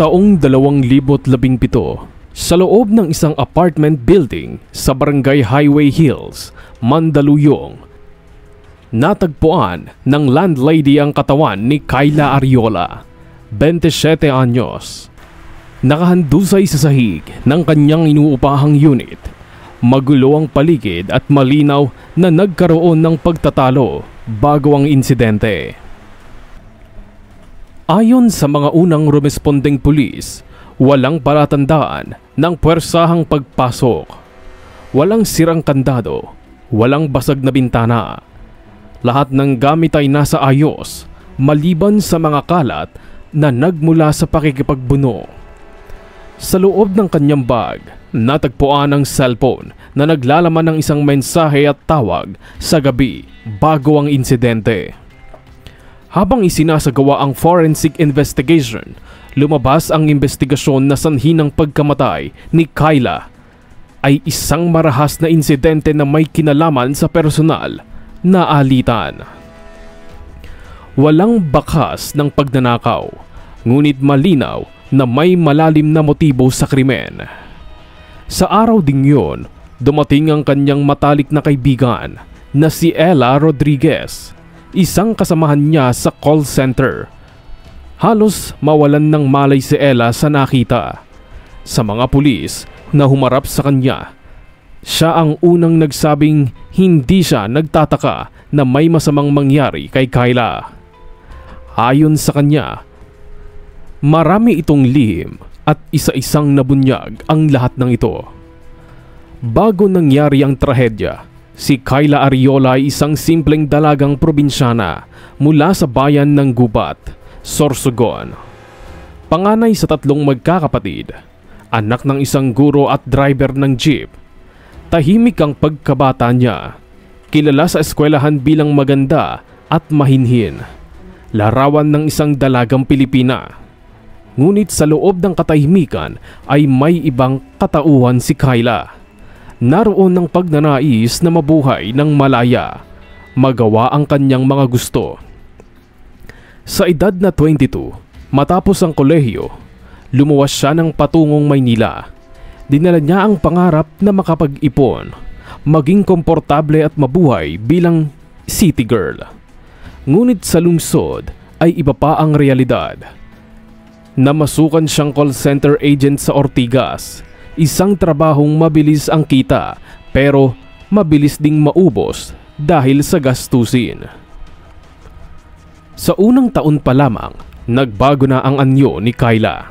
Taong 2017, sa loob ng isang apartment building sa Barangay Highway Hills, Mandaluyong, natagpuan ng landlady ang katawan ni Kyla Ariola, 27 anyos. Nakahandusay sa sahig ng kanyang inuupahang unit. Magulo ang paligid at malinaw na nagkaroon ng pagtatalo bago ang insidente. Ayon sa mga unang rumespondeng pulis, walang palatandaan ng puwersahang pagpasok. Walang sirang kandado, walang basag na bintana. Lahat ng gamit ay nasa ayos, maliban sa mga kalat na nagmula sa pakikipagbuno. Sa loob ng kanyang bag, natagpuan ang cellphone na naglalaman ng isang mensahe at tawag sa gabi bago ang insidente. Habang isinasagawa ang forensic investigation, lumabas ang investigasyon na sanhi ng pagkamatay ni Kyla ay isang marahas na insidente na may kinalaman sa personal na alitan. Walang bakas ng pagnanakaw, ngunit malinaw na may malalim na motibo sa krimen. Sa araw ding yun, dumating ang kanyang matalik na kaibigan na si Ella Rodriguez, isang kasamahan niya sa call center. Halos mawalan ng malay si Ella sa nakita. Sa mga pulis na humarap sa kanya, siya ang unang nagsabing hindi siya nagtataka na may masamang mangyari kay Kyla. Ayon sa kanya, marami itong lihim at isa-isang nabunyag ang lahat ng ito. Bago nangyari ang trahedya, si Kyla Ariola ay isang simpleng dalagang probinsyana mula sa bayan ng Gubat, Sorsogon. Panganay sa 3 magkakapatid, anak ng isang guro at driver ng jeep. Tahimik ang pagkabata niya, kilala sa eskwelahan bilang maganda at mahinhin. Larawan ng isang dalagang Pilipina. Ngunit sa loob ng katahimikan ay may ibang katauhan si Kyla. Naroon ng pagnanais na mabuhay ng malaya, magawa ang kanyang mga gusto. Sa edad na 22, matapos ang kolehiyo, lumuwas siya ng patungong Maynila. Dinala niya ang pangarap na makapag-ipon, maging komportable at mabuhay bilang city girl. Ngunit sa lungsod ay iba pa ang realidad. Namasukan siyang call center agent sa Ortigas, isang trabahong mabilis ang kita pero mabilis ding maubos dahil sa gastusin. Sa unang taon pa lamang, nagbago na ang anyo ni Kyla.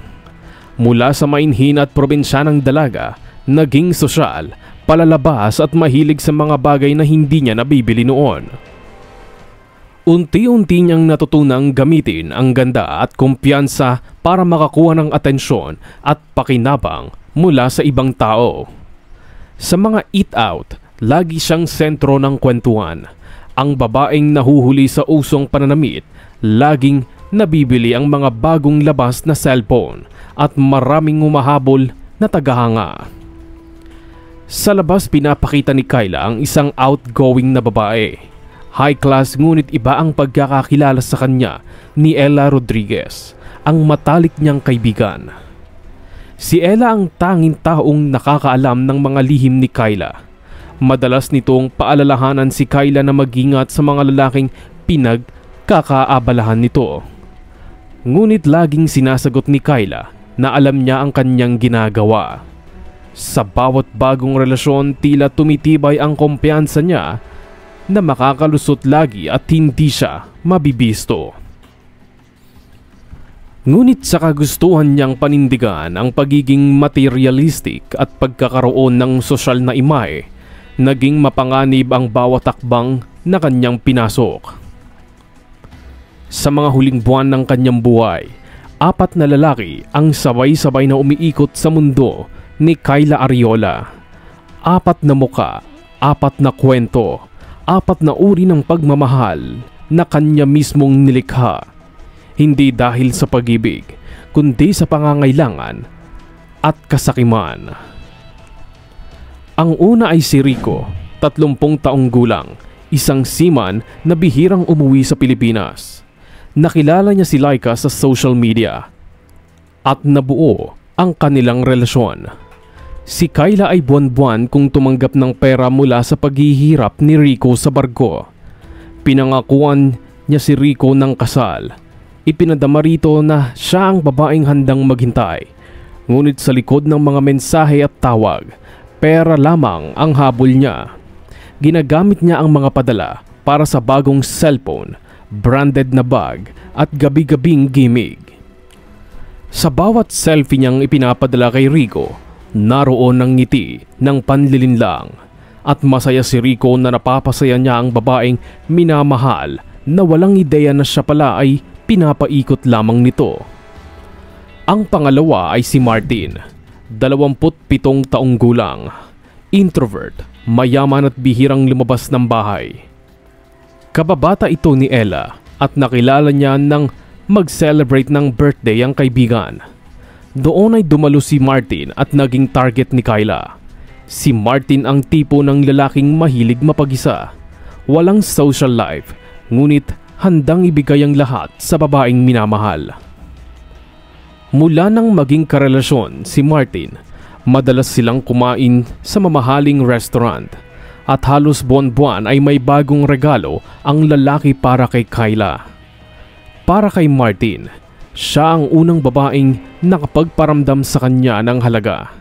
Mula sa mainhin at probinsyanang dalaga, naging sosyal, palalabas at mahilig sa mga bagay na hindi niya nabibili noon. Unti-unti niyang natutunang gamitin ang ganda at kumpiyansa para makakuha ng atensyon at pakinabang mula sa ibang tao. Sa mga eat-out, lagi siyang sentro ng kwentuhan. Ang babaeng nahuhuli sa usong pananamit, laging nabibili ang mga bagong labas na cellphone at maraming humahabol na tagahanga. Sa labas pinapakita ni Kyla ang isang outgoing na babae. High class ngunit iba ang pagkakakilala sa kanya ni Ella Rodriguez, ang matalik niyang kaibigan. Si Ella ang tanging taong nakakaalam ng mga lihim ni Kyla. Madalas nitong paalalahanan si Kyla na mag-ingat sa mga lalaking pinagkakaabalahan nito. Ngunit laging sinasagot ni Kyla na alam niya ang kanyang ginagawa. Sa bawat bagong relasyon, tila tumitibay ang kumpiyansa niya na makakalusot lagi at hindi siya mabibisto. Ngunit sa kagustuhan niyang panindigan ang pagiging materialistic at pagkakaroon ng sosyal na imahe, naging mapanganib ang bawat takbang na kanyang pinasok. Sa mga huling buwan ng kanyang buhay, 4 na lalaki ang sabay-sabay na umiikot sa mundo ni Kyla Ariola. 4 na muka, 4 na kwento, 4 na uri ng pagmamahal na kanya mismong nilikha. Hindi dahil sa pag-ibig, kundi sa pangangailangan at kasakiman. Ang una ay si Rico, 30 taong gulang, isang seaman na bihirang umuwi sa Pilipinas. Nakilala niya si Laika sa social media. at nabuo ang kanilang relasyon. Si Kyla ay buwan-buwan kung tumanggap ng pera mula sa paghihirap ni Rico sa barko. Pinangakuan niya si Rico ng kasal. Ipinadama rito na siya ang babaeng handang maghintay. Ngunit sa likod ng mga mensahe at tawag, pera lamang ang habol niya. Ginagamit niya ang mga padala para sa bagong cellphone, branded na bag at gabi-gabing gimmick. Sa bawat selfie niyang ipinapadala kay Rico, naroon ang ngiti ng panlilinlang at masaya si Rico na napapasaya niya ang babaeng minamahal na walang ideya na siya pala ay pinapaikot lamang nito. Ang pangalawa ay si Martin, 27 taong gulang, introvert, mayaman at bihirang lumabas ng bahay. Kababata ito ni Ella at nakilala niya nang mag-celebrate ng birthday ang kaibigan. Doon ay dumalo si Martin at naging target ni Kyla. Si Martin ang tipo ng lalaking mahilig mapag-isa. Walang social life, ngunit handang ibigay ang lahat sa babaeng minamahal. Mula nang maging karelasyon si Martin, madalas silang kumain sa mamahaling restaurant at halos buwan-buwan ay may bagong regalo ang lalaki para kay Kyla. Para kay Martin, siya ang unang babaeng nakapagparamdam sa kanya ng halaga.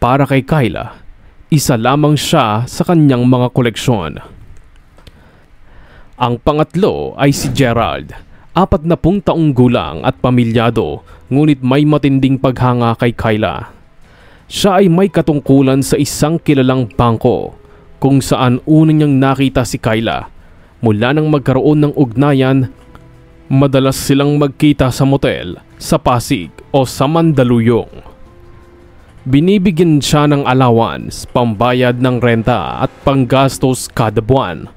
Para kay Kyla, isa lamang siya sa kanyang mga koleksyon. Ang pangatlo ay si Gerald, 40 taong gulang at pamilyado, ngunit may matinding paghanga kay Kyla. Siya ay may katungkulan sa isang kilalang bangko kung saan una niyang nakita si Kyla. Mula nang magkaroon ng ugnayan, madalas silang magkita sa motel, sa Pasig o sa Mandaluyong. Binibigyan siya ng allowance, pambayad ng renta at panggastos kada buwan.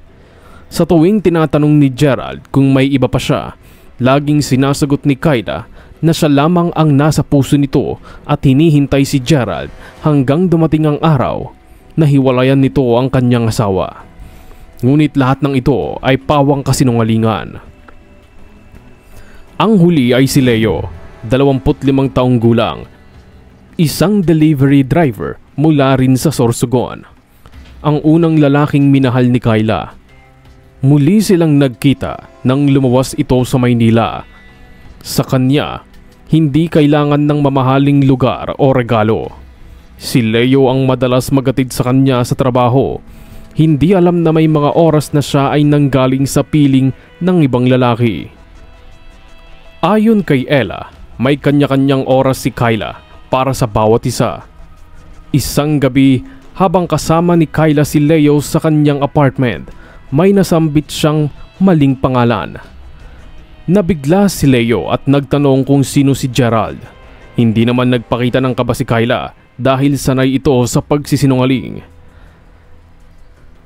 Sa tuwing tinatanong ni Gerald kung may iba pa siya, laging sinasagot ni Kyla na siya lamang ang nasa puso nito at hinihintay si Gerald hanggang dumating ang araw na hiwalayan nito ang kanyang asawa. Ngunit lahat ng ito ay pawang kasinungalingan. Ang huli ay si Leo, 25 taong gulang, isang delivery driver mula rin sa Sorsogon. Ang unang lalaking minahal ni Kyla. Muli silang nagkita nang lumawas ito sa Maynila. Sa kanya, hindi kailangan ng mamahaling lugar o regalo. Si Leo ang madalas magatid sa kanya sa trabaho. Hindi alam na may mga oras na siya ay nanggaling sa piling ng ibang lalaki. Ayon kay Ella, may kanya-kanyang oras si Kyla para sa bawat isa. Isang gabi, habang kasama ni Kyla si Leo sa kanyang apartment, may nasambit siyang maling pangalan. Nabigla si Leo at nagtanong kung sino si Gerald. Hindi naman nagpakita ng kaba si Kyla dahil sanay ito sa pagsisinungaling.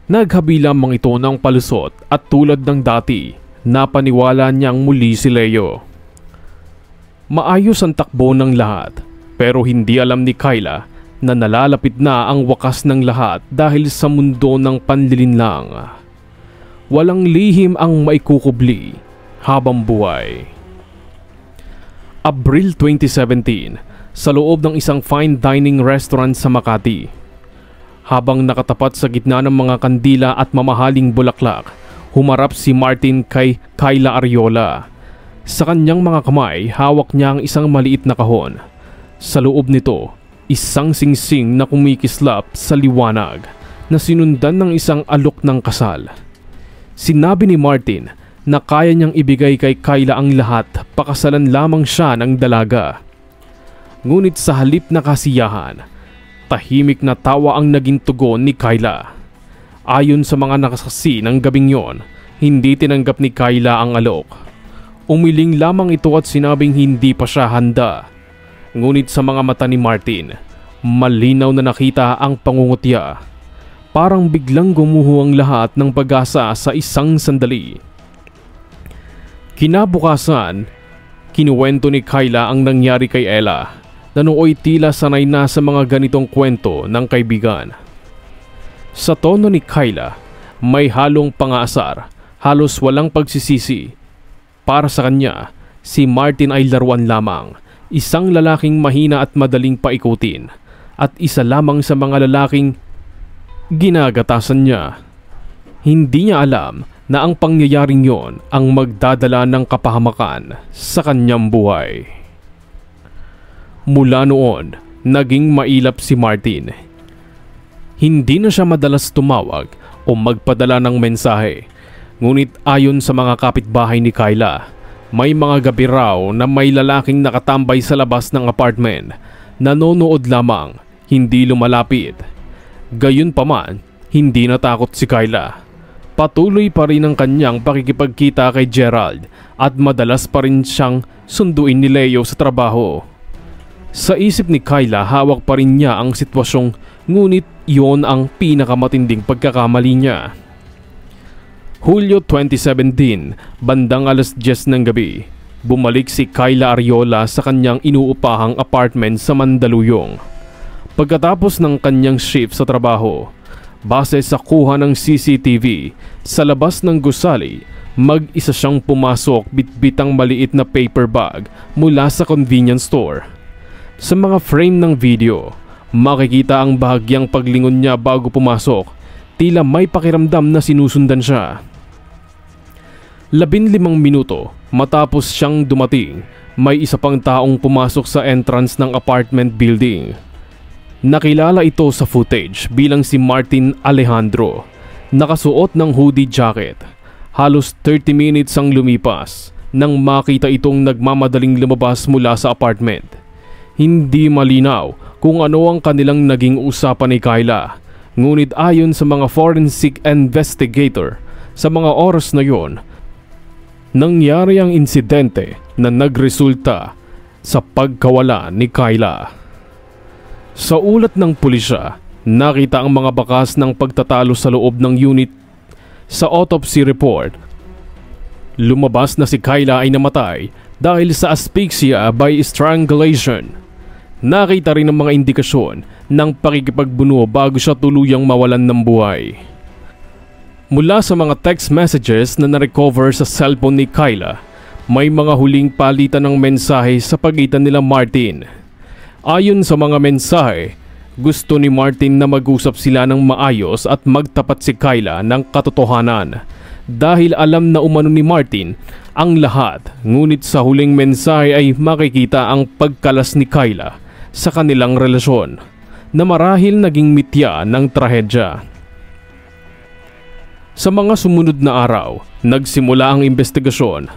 Naghabi lamang ito ng palusot at tulad ng dati, napaniwala niyang muli si Leo. Maayos ang takbo ng lahat, pero hindi alam ni Kyla na nalalapit na ang wakas ng lahat dahil sa mundo ng panlilinlang. Walang lihim ang maikukubli habang buhay. Abril 2017, sa loob ng isang fine dining restaurant sa Makati. Habang nakatapat sa gitna ng mga kandila at mamahaling bulaklak, humarap si Martin kay Kyla Ariola. Sa kanyang mga kamay, hawak niya ang isang maliit na kahon. Sa loob nito, isang singsing na kumikislap sa liwanag na sinundan ng isang alok ng kasal. Sinabi ni Martin na kaya niyang ibigay kay Kyla ang lahat, pakasalan lamang siya ng dalaga. Ngunit sa halip na kasiyahan, tahimik na tawa ang naging tugon ni Kyla. Ayon sa mga nakasaksi ng gabing yon, hindi tinanggap ni Kyla ang alok. Umiling lamang ito at sinabing hindi pa siya handa. Ngunit sa mga mata ni Martin, malinaw na nakita ang pangungutya. Parang biglang gumuho ang lahat ng pag-asa sa isang sandali. Kinabukasan, kinuwento ni Kyla ang nangyari kay Ella na nooy tila sanay na sa mga ganitong kwento ng kaibigan. Sa tono ni Kyla, may halong pangaasar, halos walang pagsisisi. Para sa kanya, si Martin ay laruan lamang, isang lalaking mahina at madaling paikutin, at isa lamang sa mga lalaking ginagatasan niya. Hindi niya alam na ang pangyayaring yon ang magdadala ng kapahamakan sa kanyang buhay. Mula noon, naging mailap si Martin. Hindi na siya madalas tumawag o magpadala ng mensahe. Ngunit ayon sa mga kapitbahay ni Kyla, may mga gabi raw na may lalaking nakatambay sa labas ng apartment, nanonood lamang, hindi lumalapit. Gayunpaman, hindi natakot si Kyla. Patuloy pa rin ang kanyang pakikipagkita kay Gerald at madalas pa rin siyang sunduin ni Leo sa trabaho. Sa isip ni Kyla, hawak pa rin niya ang sitwasyong, ngunit iyon ang pinakamatinding pagkakamali niya. Hulyo 2017, bandang alas 10 ng gabi, bumalik si Kyla Ariola sa kanyang inuupahang apartment sa Mandaluyong. Pagkatapos ng kanyang shift sa trabaho, base sa kuha ng CCTV, sa labas ng gusali, mag-isa siyang pumasok bitbit ang maliit na paper bag mula sa convenience store. Sa mga frame ng video, makikita ang bahagyang paglingon niya bago pumasok, tila may pakiramdam na sinusundan siya. 15 minuto matapos siyang dumating, may isa pang taong pumasok sa entrance ng apartment building. Nakilala ito sa footage bilang si Martin Alejandro, nakasuot ng hoodie jacket. Halos 30 minutes ang lumipas nang makita itong nagmamadaling lumabas mula sa apartment. Hindi malinaw kung ano ang kanilang naging usapan ni Kyla, ngunit ayon sa mga forensic investigator, sa mga oras na yon, nangyari ang insidente na nagresulta sa pagkawala ni Kyla. Sa ulat ng pulisya, nakita ang mga bakas ng pagtatalo sa loob ng unit. Sa autopsy report, lumabas na si Kyla ay namatay dahil sa asphyxia by strangulation. Nakita rin ang mga indikasyon ng pakikipagbuno bago siya tuluyang mawalan ng buhay. Mula sa mga text messages na narecover sa cellphone ni Kyla, may mga huling palitan ng mensahe sa pagitan nila Martin. Ayon sa mga mensahe, gusto ni Martin na mag-usap sila ng maayos at magtapat si Kyla ng katotohanan dahil alam na umano ni Martin ang lahat, ngunit sa huling mensahe ay makikita ang pagkalas ni Kyla sa kanilang relasyon na marahil naging mitya ng trahedya. Sa mga sumunod na araw, nagsimula ang investigasyon.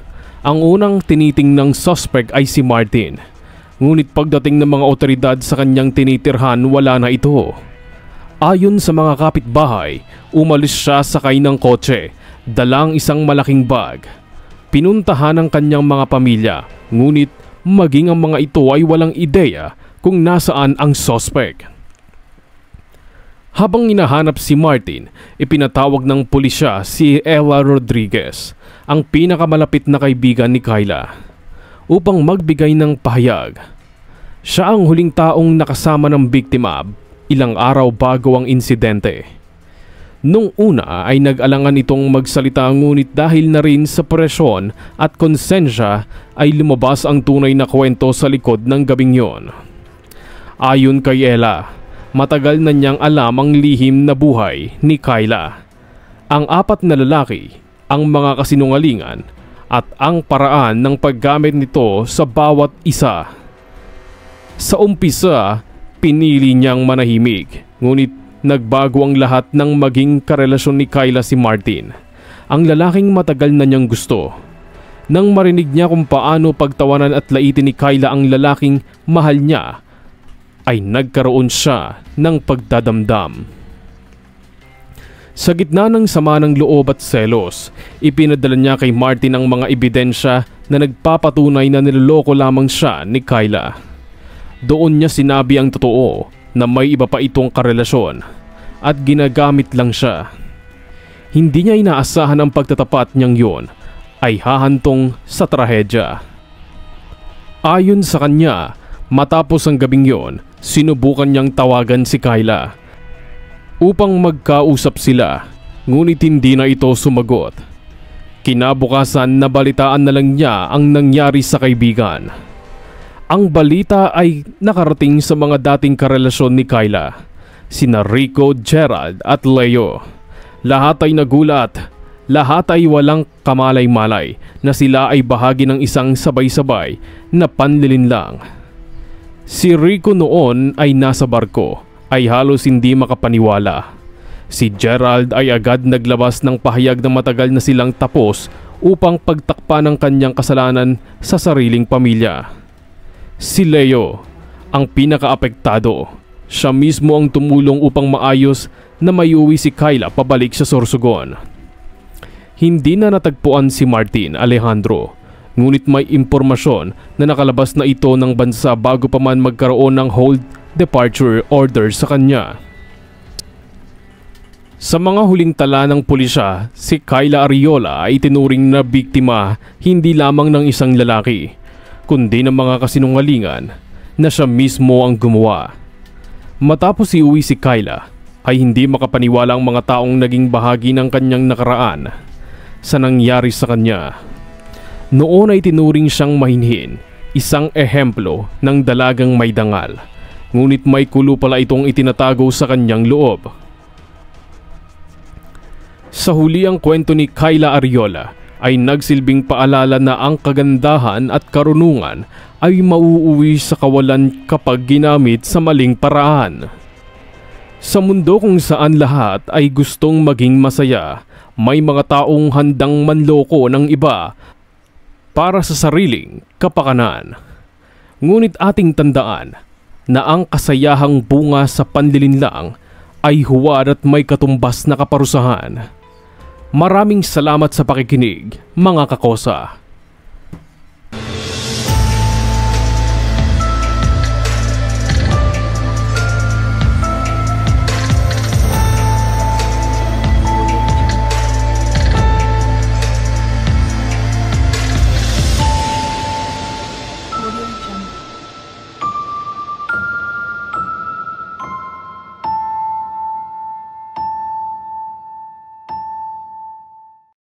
Ang unang tinitingnang suspect ay si Martin. Ngunit pagdating ng mga otoridad sa kanyang tinitirhan, wala na ito. Ayon sa mga kapitbahay, umalis siya sakay ng kotse, dalang isang malaking bag. Pinuntahan ang kanyang mga pamilya, ngunit maging ang mga ito ay walang ideya kung nasaan ang suspect. Habang hinahanap si Martin, ipinatawag ng pulisya si Ella Rodriguez, ang pinakamalapit na kaibigan ni Kyla, upang magbigay ng pahayag. Siya ang huling taong nakasama ng biktima ilang araw bago ang insidente. Nung una ay nag-alangan itong magsalita, ngunit dahil na rin sa presyon at konsensya ay lumabas ang tunay na kwento sa likod ng gabing yon. Ayon kay Ella, matagal na niyang alam ang lihim na buhay ni Kyla, ang 4 na lalaki, ang mga kasinungalingan at ang paraan ng paggamit nito sa bawat isa. Sa umpisa, pinili niyang manahimik, ngunit nagbago ang lahat nang maging karelasyon ni Kyla si Martin, ang lalaking matagal na niyang gusto. Nang marinig niya kung paano pagtawanan at laitin ni Kyla ang lalaking mahal niya, ay nagkaroon siya ng pagdadamdam. Sa gitna ng sama ng loob at selos, ipinadala niya kay Martin ang mga ebidensya na nagpapatunay na niloloko lamang siya ni Kyla. Doon niya sinabi ang totoo na may iba pa itong karelasyon at ginagamit lang siya. Hindi niya inaasahan ang pagtatapat niyang yon ay hahantong sa trahedya. Ayon sa kanya, matapos ang gabing yon, sinubukan niyang tawagan si Kyla upang magkausap sila, ngunit hindi na ito sumagot. Kinabukasan, nabalitaan na lang niya ang nangyari sa kaibigan. Ang balita ay nakarating sa mga dating karelasyon ni Kyla, sina Rico, Gerald at Leo. Lahat ay nagulat, lahat ay walang kamalay-malay na sila ay bahagi ng isang sabay-sabay na panlilinlang. Si Rico noon ay nasa barko, ay halos hindi makapaniwala. Si Gerald ay agad naglabas ng pahayag na matagal na silang tapos upang pagtakpan ang kanyang kasalanan sa sariling pamilya. Si Leo, ang pinakaapektado, siya mismo ang tumulong upang maayos na maiuwi si Kyla pabalik sa Sorsogon. Hindi na natagpuan si Martin Alejandro, ngunit may impormasyon na nakalabas na ito ng bansa bago pa man magkaroon ng hold departure order sa kanya. Sa mga huling tala ng pulisya, si Kyla Arreola ay tinuring na biktima hindi lamang ng isang lalaki, kundi ng mga kasinungalingan na siya mismo ang gumawa. Matapos iuwi si Kyla, ay hindi makapaniwala ang mga taong naging bahagi ng kanyang nakaraan sa nangyari sa kanya. Noon ay tinuring siyang mahinhin, isang ehemplo ng dalagang may dangal, ngunit may kulo pala itong itinatago sa kanyang loob. Sa huli ang kwento ni Kyla Arreola ay nagsilbing paalala na ang kagandahan at karunungan ay mauuwi sa kawalan kapag ginamit sa maling paraan. Sa mundo kung saan lahat ay gustong maging masaya, may mga taong handang manloko ng iba para sa sariling kapakanan. Ngunit ating tandaan na ang kasayahang bunga sa panlilinlang ay huwad at may katumbas na kaparusahan. Maraming salamat sa pakikinig, mga kakosa.